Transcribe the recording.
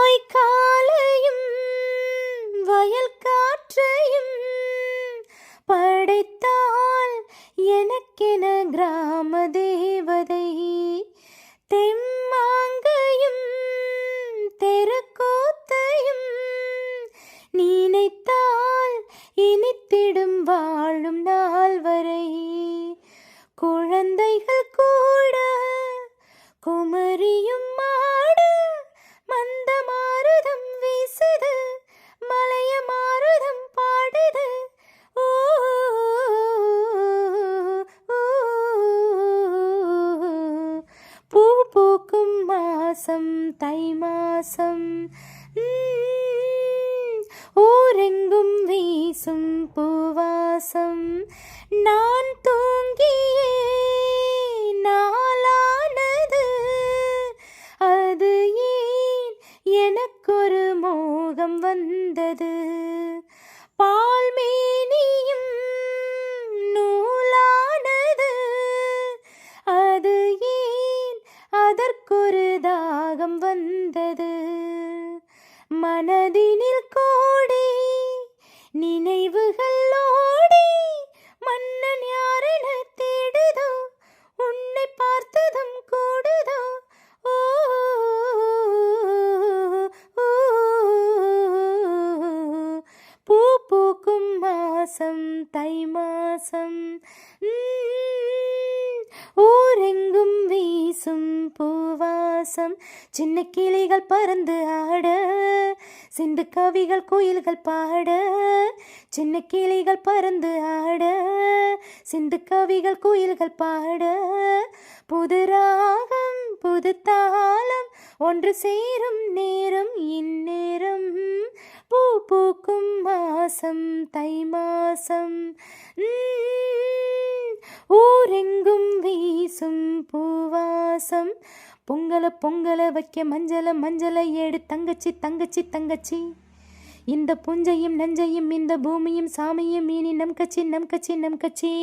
வாய்க்காலையும் வயல் காற்றையும் படைத்தாள் எனக்கென கிராம தேவதை. தெம்மாங்கையும் தெருக்கூத்தையும் நினைத்தால் இனித்திடும் வாழும் நாள் வரை. குழந்தைகள் கூட குமரியும் மாட மந்த மாருதம் வீசுது, மலைய மாருதம் பாடுது. ஓ பூ பூக்கும் மாசம் தை மாசம், ஊரெங்கும் வீசும் பூவாசம். நான் தூங்கியே நாளானது, அது ஏன் எனக்கொரு மோகம் வந்தது. பால்மேனியும் நூலானது, அது ஏன் அதற்கொரு தாகம் வந்தது. மனதினில் கோடி நினைவுகள் ஓடி மன்னன் யாரென தேடுதோ, உன்னை பார்த்ததும் கூடுதோ. ஓ பூ பூக்கும் மாசம் தை மாசம், ஊரெங்கும் வீசும் பூவாசம். சின்ன கிளிகள் பறந்து ஆட, சிந்து கவிகள் கோயில்கள் பாட. சின்ன கிளிகள் பறந்து ஆட, சிந்து கவிகள் கோயில்கள் பாட. புது ராகம் புது தாளம் ஒன்று சேரும் நேரம் இந்நேரம். பூ பூக்கும் மாசம் தை மாசம், ஊரெங்கும் வீசும் பூவாசம். பொங்கல வைக்க மஞ்சளை எடு தங்கச்சி தங்கச்சி தங்கச்சி. இந்த புஞ்சையும் நஞ்சையும் இந்த பூமியும் சாமியும் இனி நம் கட்சி நம் கட்சி நம் கட்சி.